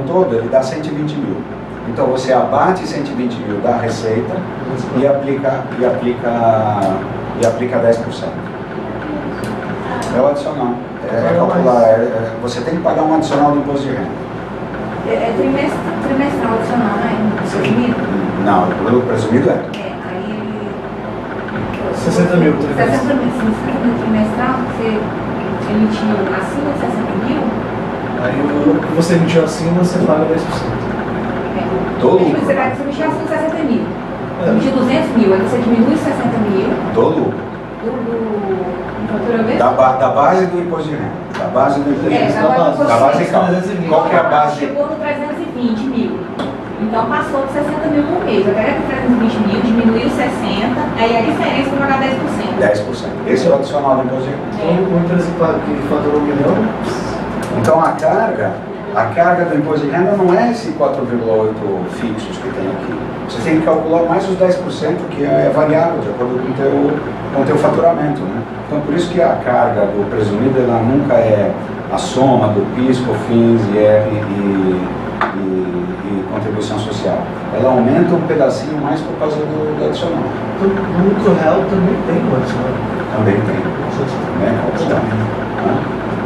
todo, ele dá 120 mil. Então você abate 120 mil da receita e aplica 10%. É o adicional. É calcular. Você tem que pagar um adicional do imposto de renda. É trimestral adicional, né? Presumido? Não, o lucro presumido é. Aí ele... 60 mil. 60 mil trimestral, você emitiu acima de 60 mil? Aí o que você emitiu acima, você paga 10%. Do lucro. Você emitiu acima de 60 mil. Você emitiu 200 mil, aí você diminui 60 mil. Do lucro. Da base do imposto de renda. Da base do imposto de renda. Da base de qual que é a base? Chegou no 320 mil. Então passou de 60 mil por mês. Eu quero 320 mil, diminuiu 60, aí a diferença vai pagar 10%. 10%. Esse é o adicional do imposto de renda. Então, uma empresa que faturou 1 milhão. Então a carga do imposto de renda não é esse 4,8 fixos que tem aqui. Você tem que calcular mais os 10% que é variável, de acordo com o teu faturamento, né? Então por isso que a carga do presumido ela nunca é a soma do PIS, COFINS, IR e contribuição social. Ela aumenta um pedacinho mais por causa do adicional. Então, no lucro real também tem o adicional. Também tem.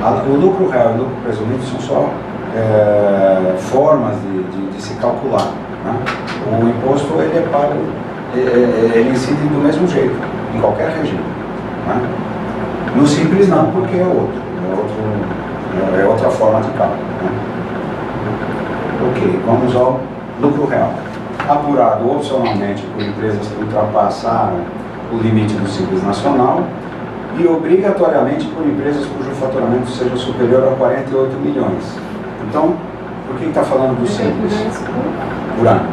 O lucro real e o lucro presumido são só formas de se calcular, né? O imposto ele é pago, ele incide do mesmo jeito, em qualquer regime, né? No simples não, porque é outra forma de cálculo, né? Ok, vamos ao lucro real. Apurado opcionalmente por empresas que ultrapassaram o limite do Simples Nacional e obrigatoriamente por empresas cujo faturamento seja superior a 48 milhões. Então, por que está falando do Simples? Por ano,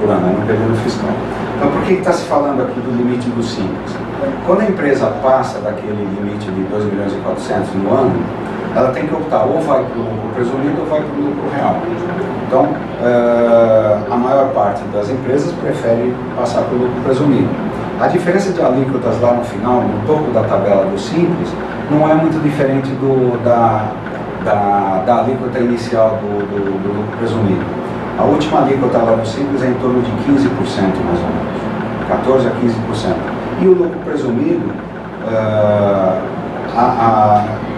é no período fiscal. Então, por que está se falando aqui do limite do Simples? Quando a empresa passa daquele limite de 2 milhões e 400 no ano, ela tem que optar ou vai para o lucro presumido ou vai para o lucro real. Então, a maior parte das empresas prefere passar para o lucro presumido. A diferença de alíquotas lá no final, no topo da tabela do Simples, não é muito diferente da alíquota inicial do lucro presumido. A última alíquota lá do Simples é em torno de 15% mais ou menos, 14% a 15%. E o lucro presumido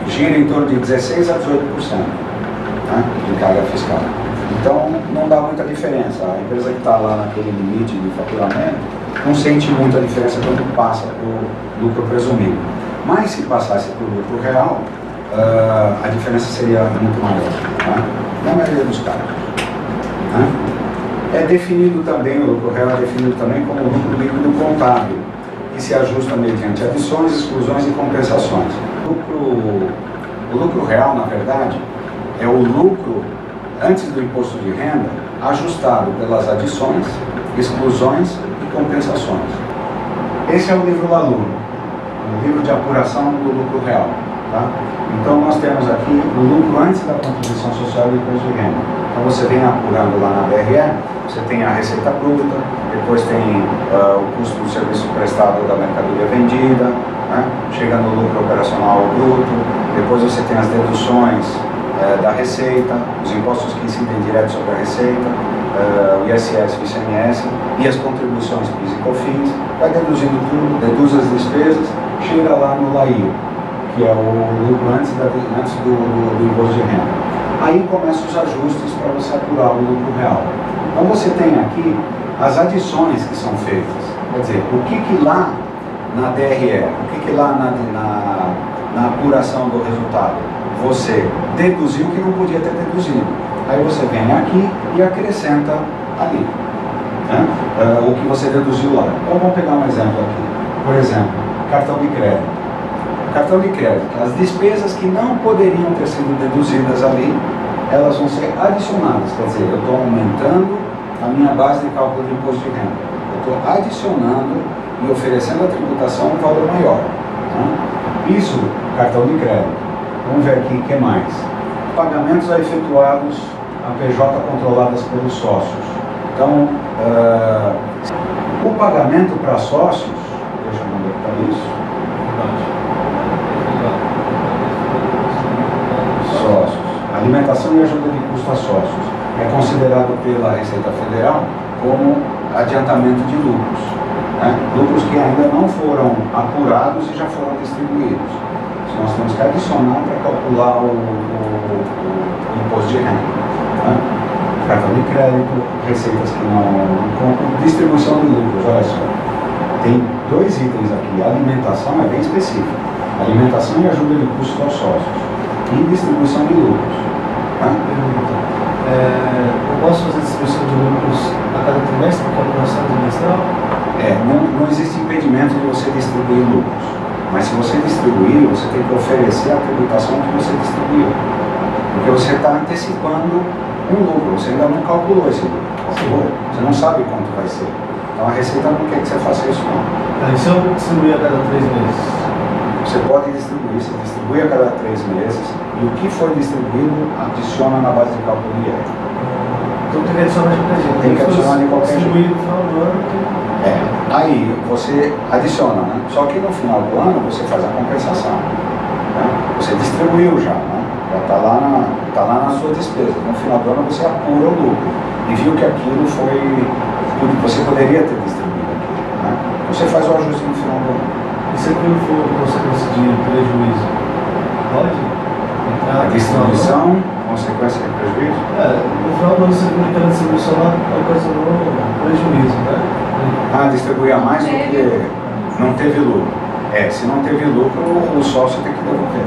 gira em torno de 16% a 18%, né, de carga fiscal. Então não dá muita diferença. A empresa que está lá naquele limite de faturamento não sente muita diferença quando passa para o lucro presumido. Mas se passasse para o lucro real, a diferença seria muito maior, né? Na maioria dos casos, né? É definido também, o lucro real é definido também como lucro líquido contábil, que se ajusta mediante adições, exclusões e compensações. O lucro real, na verdade, é o lucro antes do imposto de renda ajustado pelas adições, exclusões e compensações. Esse é o livro Lalur, o livro de apuração do lucro real. Tá? Então nós temos aqui o lucro antes da contribuição social e do imposto de renda. Então você vem apurando lá na BRE, você tem a receita bruta, depois tem o custo do serviço prestado da mercadoria vendida, né? Chega no lucro operacional bruto, depois você tem as deduções da receita, os impostos que incidem direto sobre a receita, o ISS, o ICMS e as contribuições PIS e COFINS, vai deduzindo tudo, deduz as despesas, chega lá no LAIO, que é o lucro antes do imposto de renda. Aí começam os ajustes para você apurar o lucro real. Então você tem aqui as adições que são feitas, quer dizer, o que lá na DRE, o que lá na apuração do resultado você deduziu que não podia ter deduzido. Aí você vem aqui e acrescenta ali, né? O que você deduziu lá. Então vamos pegar um exemplo aqui. Por exemplo, cartão de crédito. Cartão de crédito, as despesas que não poderiam ter sido deduzidas ali, elas vão ser adicionadas, quer dizer, eu estou aumentando a minha base de cálculo de imposto de renda. Eu estou adicionando e oferecendo à tributação um valor maior, né? Isso, cartão de crédito. Vamos ver aqui o que mais. Pagamentos efetuados a PJ controladas pelos sócios. Então, o pagamento para sócios, deixa eu ver para isso. Sócios. Alimentação e ajuda de custo a sócios. é considerado pela Receita Federal como adiantamento de lucros, né? Lucros que ainda não foram apurados e já foram distribuídos. Nós temos que adicionar para calcular o imposto de renda, né? Cartão de crédito, receitas que não compram, distribuição de lucros. Olha só, tem dois itens aqui. A alimentação é bem específica: alimentação e ajuda de custos aos sócios, e distribuição de lucros, né? Eu posso fazer distribuição de lucros a cada trimestre, por calculação trimestral? Não existe impedimento de você distribuir lucros, mas se você distribuir, você tem que oferecer a tributação que você distribuiu, porque você está antecipando um lucro, você ainda não calculou esse lucro, você não sabe quanto vai ser. Então a Receita não quer que você faça isso não. E se eu distribuir a cada 3 meses? Você pode distribuir, você distribui a cada 3 meses, e o que for distribuído adiciona na base de cálculo do IR. Então tem que adicionar de qualquer jeito. Tem que adicionar de qualquer jeito. Distribuir no final do ano. Aí você adiciona, né? Só que no final do ano você faz a compensação, né? Você distribuiu já, né? Já está lá na sua despesa. No final do ano você apura o lucro e viu que aquilo foi tudo que você poderia ter distribuído aqui, né? Você faz o ajuste no final do ano. E se aquilo for consequência de prejuízo, pode entrar? A distribuição, consequência de prejuízo? No final do ano você viu que aquela distribuição lá ocasionou prejuízo, né? Distribuir a mais do que não teve lucro. Se não teve lucro, o sócio tem que devolver.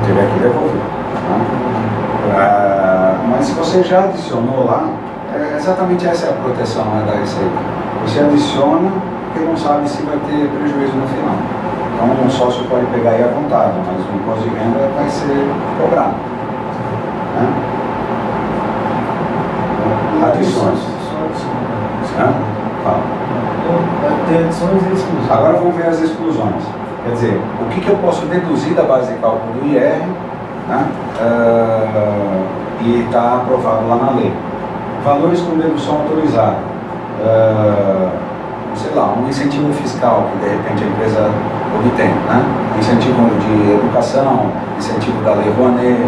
Teria que devolver, né? Mas se você já adicionou lá, exatamente essa é a proteção, né, da Receita. Você adiciona porque não sabe se vai ter prejuízo no final. Então um sócio pode pegar aí à vontade, mas o imposto de renda vai ser cobrado, né? Adições. Tem adições e exclusões. Agora vamos ver as exclusões. Quer dizer, o que eu posso deduzir da base de cálculo do IR, né? E está aprovado lá na lei. Valores com dedução autorizada. Sei lá, um incentivo fiscal que de repente a empresa obtém, né? Incentivo de educação, incentivo da Lei Rouanet,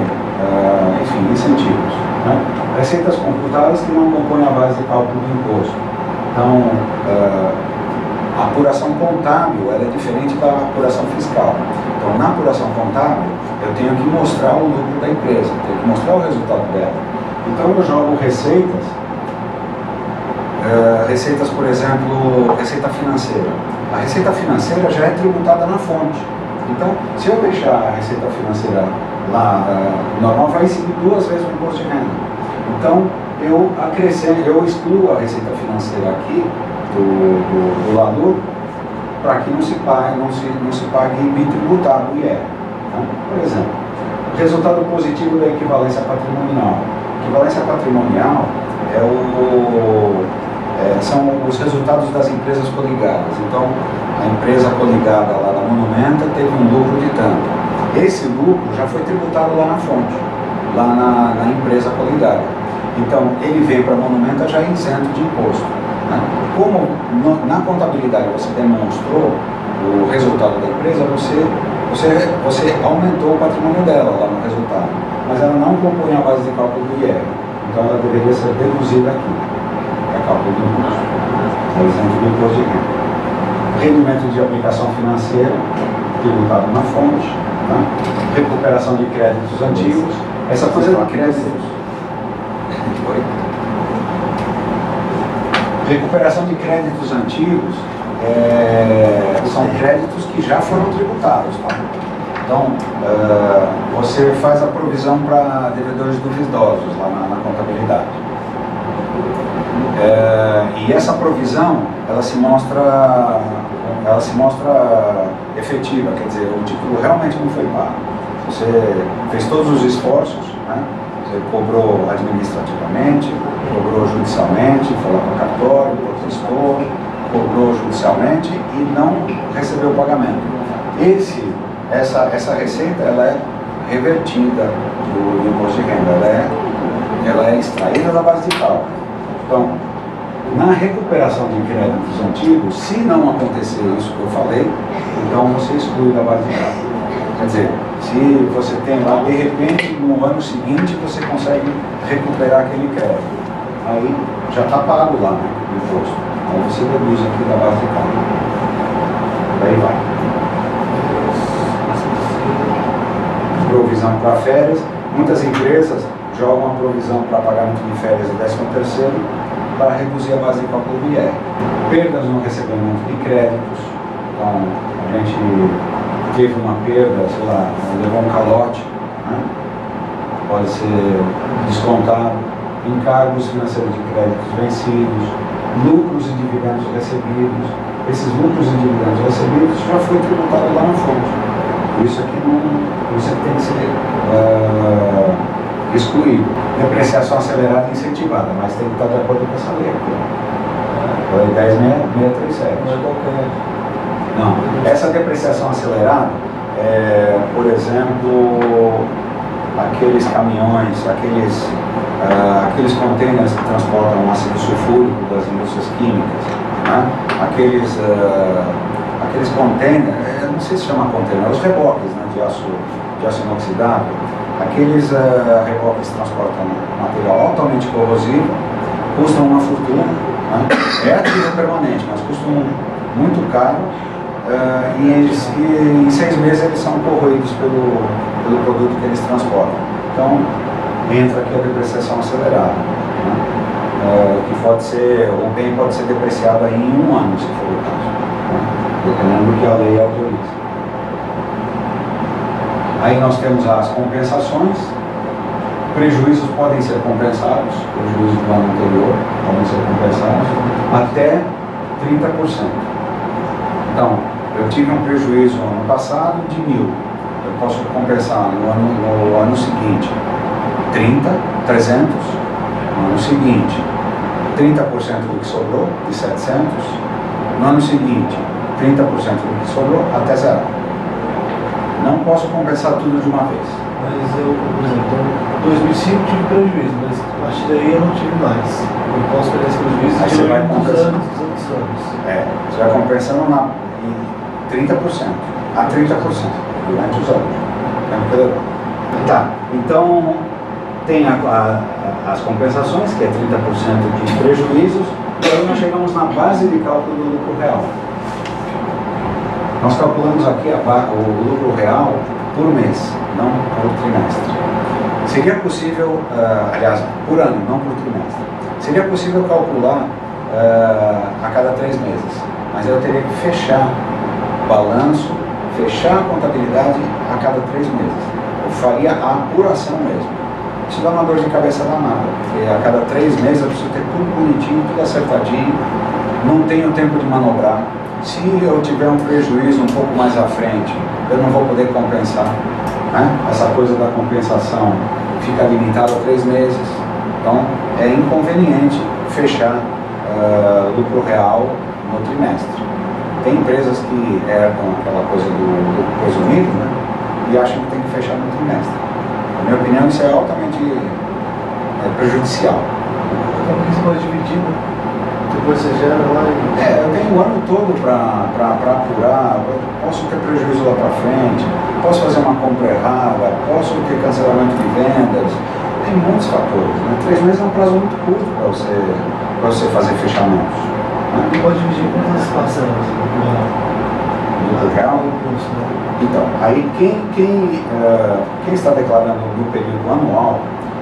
enfim, incentivos, né? Receitas computadas que não compõem a base de cálculo do imposto. Então, a apuração contábil ela é diferente da apuração fiscal. Então, na apuração contábil, eu tenho que mostrar o lucro da empresa, tenho que mostrar o resultado dela. Então, eu jogo receitas, por exemplo, receita financeira. A receita financeira já é tributada na fonte. Então, se eu deixar a receita financeira lá, normal, vai incidir 2 vezes o imposto de renda. Então, eu excluo a receita financeira aqui do LADUR para que não se pague bitributado o IR. Tá? Por exemplo, resultado positivo da equivalência patrimonial. Equivalência patrimonial são os resultados das empresas coligadas. Então, a empresa coligada lá da Monumenta teve um lucro de tanto. Esse lucro já foi tributado lá na fonte, lá na empresa coligada. Então, ele veio para a Monumenta já isento de imposto, né? Como na contabilidade você demonstrou o resultado da empresa, você aumentou o patrimônio dela lá no resultado, mas ela não compõe a base de cálculo do IR. Então, ela deveria ser deduzida aqui, para cálculo do imposto, é isento do imposto de renda. Rendimento de aplicação financeira, tributado na fonte, né? Recuperação de créditos antigos. Essa coisa de créditos. Recuperação de créditos antigos são créditos que já foram tributados. Tá? Então, você faz a provisão para devedores duvidosos lá na contabilidade. E essa provisão, ela se mostra efetiva, quer dizer, o título realmente não foi pago. Você fez todos os esforços, né? Você cobrou administrativamente, cobrou judicialmente, foi lá para o cartório, protestou, cobrou judicialmente e não recebeu o pagamento. Essa receita ela é revertida do imposto de renda, ela é extraída da base de cálculo. Então, na recuperação de créditos antigos, se não acontecer isso que eu falei, então você exclui da base de cálculo. Quer dizer, se você tem lá, de repente, no ano seguinte, você consegue recuperar aquele crédito. Aí já está pago lá, né, o imposto. Aí você deduz aqui da base de cálculo. Daí vai. Provisão para férias. Muitas empresas jogam a provisão para pagamento de férias e 13º para reduzir a base de cálculo do IR. Perdas no recebimento de créditos. Então, a gente teve uma perda, sei lá, levou um calote, né? Pode ser descontado. Encargos financeiros de créditos vencidos, lucros e dividendos recebidos. Esses lucros e dividendos recebidos já foi tributado lá na fonte. Por isso aqui tem que ser excluído. Depreciação acelerada e incentivada, mas tem que estar de acordo com essa lei aqui. Lei 10.637. Não é qualquer. Não. Essa depreciação acelerada é, por exemplo, aqueles caminhões, aqueles contêineres que transportam ácido sulfúrico das indústrias químicas, né? Aqueles contêineres, eu não sei se chama contêiner, os reboques, né, de aço inoxidável, aqueles reboques que transportam material altamente corrosivo, custam uma fortuna, né? É ativo permanente, mas custam muito caro. E em 6 meses eles são corroídos pelo produto que eles transportam. Então, entra aqui a depreciação acelerada, né? Que pode ser, o bem pode ser depreciado aí em 1 ano, se for o caso, né? Dependendo do que a lei autoriza. Aí nós temos as compensações. Prejuízos podem ser compensados, prejuízos do ano anterior podem ser compensados até 30%. Então, eu tive um prejuízo no ano passado de 1.000. Eu posso compensar no ano seguinte 300, no ano seguinte 30% do que sobrou, de 700, no ano seguinte 30% do que sobrou, até zero. Não posso compensar tudo de uma vez. Mas eu, por exemplo, em 2005 tive prejuízo, mas a partir daí eu não tive mais. Eu posso pegar esse prejuízo Aí você vai dos compensando. anos, dos outros anos. Você vai compensando em 30%, a 30% durante os anos. Tá, então tem as compensações, que é 30% de prejuízos, e aí nós chegamos na base de cálculo do lucro real. Nós calculamos aqui o lucro real por mês, não por trimestre. Seria possível, aliás, por ano, não por trimestre. Seria possível calcular a cada 3 meses, mas eu teria que fechar o balanço, fechar a contabilidade a cada 3 meses. Eu faria a apuração mesmo. Isso dá uma dor de cabeça danada, porque a cada 3 meses eu preciso ter tudo bonitinho, tudo acertadinho, não tenho tempo de manobrar. Se eu tiver um prejuízo um pouco mais à frente, eu não vou poder compensar, né? Essa coisa da compensação fica limitada a 3 meses. Então, é inconveniente fechar lucro real no trimestre. Tem empresas que herdam aquela coisa do lucro presumido, né? E acham que tem que fechar no trimestre. Na minha opinião, isso é altamente prejudicial. Então, porque você pode dividir, né? Depois você gera lá e... Eu tenho o ano todo para apurar, posso ter prejuízo lá para frente, posso fazer uma compra errada, posso ter cancelamento de vendas, tem muitos fatores, né? 3 meses é um prazo muito curto para você fazer fechamentos, né? E pode dividir quantas parcelas? Do real? Então, aí quem está declarando no período anual,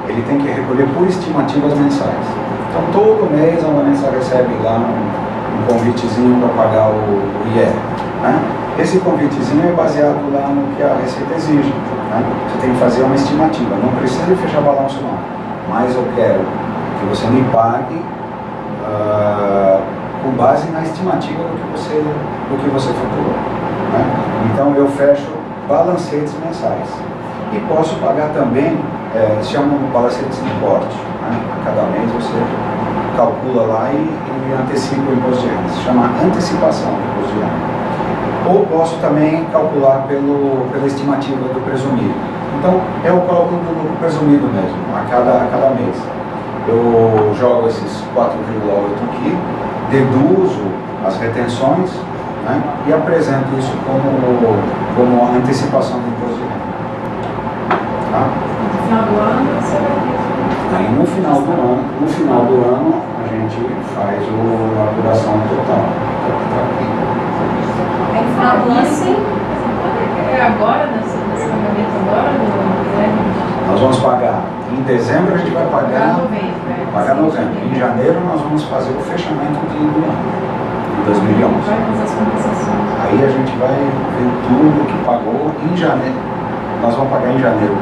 ele tem que recolher por estimativas mensais. Então, todo mês a Vanessa recebe lá um convitezinho para pagar o IR, né? Esse convitezinho é baseado lá no que a Receita exige, né? Você tem que fazer uma estimativa, não precisa fechar balanço não, mas eu quero que você me pague com base na estimativa do que você faturou, né? Então, eu fecho balancetes mensais e posso pagar também, se chamam balancetes de porte, né? A cada mês você calcula lá e antecipa o imposto de renda. Se chama antecipação do imposto de renda. Ou posso também calcular pela estimativa do presumido. Então, é o cálculo do lucro presumido mesmo, a cada mês. Eu jogo esses 4,8 aqui, deduzo as retenções, né? E apresento isso como antecipação do imposto de renda. Tá? No final do ano, você vai ver. Aí no final do ano a gente faz a apuração total. Aí no final do ano, sim. É agora, nesse pagamento agora do Nós vamos pagar em dezembro, a gente vai pagar novembro. Em janeiro nós vamos fazer o fechamento do ano, de 2011. Vai fazer as compensações. Aí a gente vai ver tudo que pagou em janeiro. Nós vamos pagar em janeiro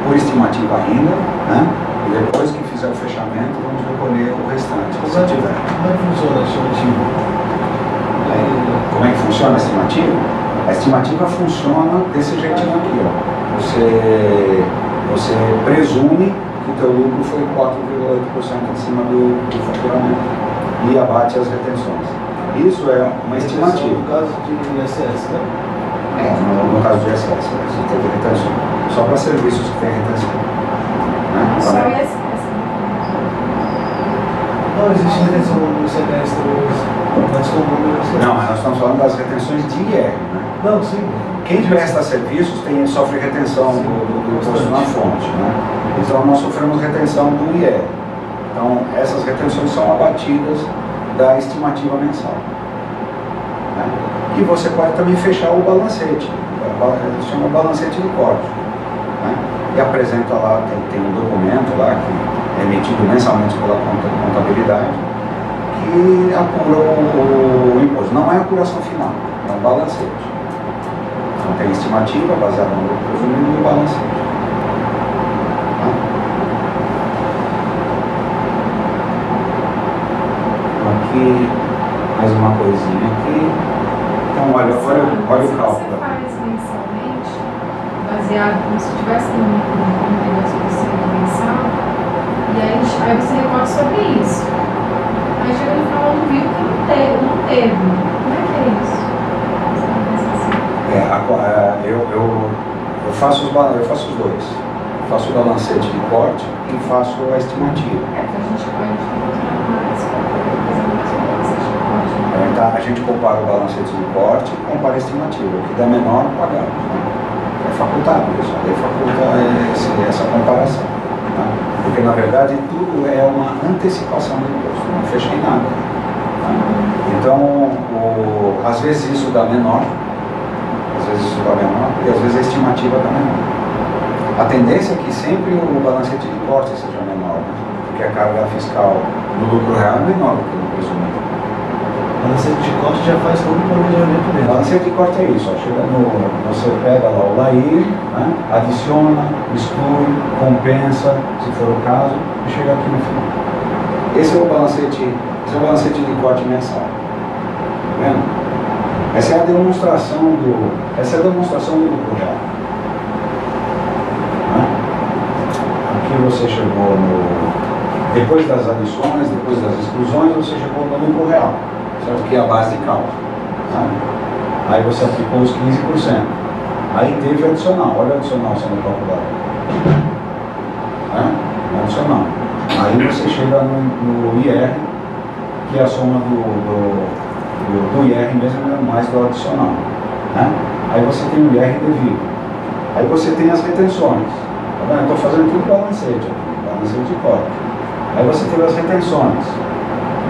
por estimativa ainda, né? E depois que fizer o fechamento, vamos recolher o restante, se tiver. Como é que funciona a estimativa? Como é que funciona a estimativa? A estimativa funciona desse jeitinho aqui, ó. Você presume que o teu lucro foi 4,8% acima do faturamento e abate as retenções. Isso é uma estimativa. No caso de ISS, né? No caso de ISS, você teve retenção. Só para serviços que tem retenção. Né? Só Tá, né? esse. Não existe retenção no semestre antes comum. Não, mas nós estamos falando das retenções de IR. Né? Não, sim. Quem presta serviços sofre retenção do imposto na fonte. Né? Então nós sofremos retenção do IR. Então essas retenções são abatidas da estimativa mensal. Né? E você pode também fechar o balancete. Se chama balancete de corte. Né? E apresenta lá, tem um documento lá que é emitido mensalmente pela contabilidade que apura o imposto. Não é a apuração final, é um balancete. Então tem estimativa baseada no lucro presumido e o balancete. Tá? Aqui, mais uma coisinha aqui. Então olha o cálculo. Você faz mensalmente, baseado como se tivesse um 32% mensal, e aí você recorre sobre isso. Aí chega no final do vivo que não teve. Como é que é isso? Eu faço os dois. Faço o balancete de corte e faço a estimativa. Porque a gente pode encontrar mais para poder fazer mais balancete de corte. A gente compara o balancete de corte e compara a estimativa. O que der menor, pagamos. Né? É facultado isso. A lei faculta essa comparação. Né? Porque, na verdade, tudo é uma antecipação do imposto. Não fechei nada. Tá? Então, às vezes isso dá menor, e às vezes a estimativa dá menor. A tendência é que sempre o balancete de corte seja menor, né? Porque a carga fiscal no lucro real é menor do que no presumido. O balancete de corte já faz todo o planejamento O mesmo. balancete de corte é isso, ó, você pega lá o LAIR, né? Adiciona, exclui, compensa, se for o caso, e chega aqui no final. Esse é o balancete de corte mensal. Tá vendo? Essa é a demonstração do lucro real. Aqui você chegou depois das adições, depois das exclusões, você chegou no lucro real, certo? Que é a base de cálculo. Tá? Aí você aplicou os 15%. Aí teve adicional, olha o adicional sendo calculado. Tá? Adicional. Aí você chega no IR, que é a soma do IR mesmo, mais do adicional. Né? Aí você tem o IR devido. Aí você tem as retenções. Tá vendo? Eu estou fazendo tudo balancete de corte. Aí você teve as retenções,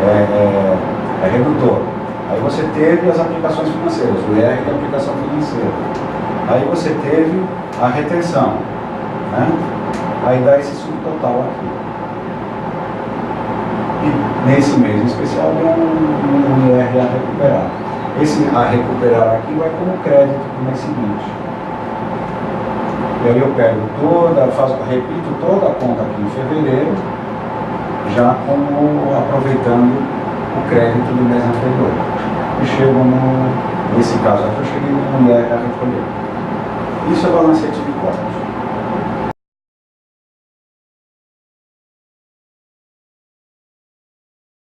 é redutor. Aí você teve as aplicações financeiras, o IR é a aplicação financeira. Aí você teve a retenção. Né? Aí dá esse subtotal aqui. E nesse mês em especial deu um IR a recuperar. Esse a recuperar aqui vai como crédito no mês seguinte. E aí eu pego repito toda a conta aqui em fevereiro, já aproveitando o crédito do mês anterior. E chego nesse caso aqui, eu cheguei no IR a recolher. Isso é balancete de corte.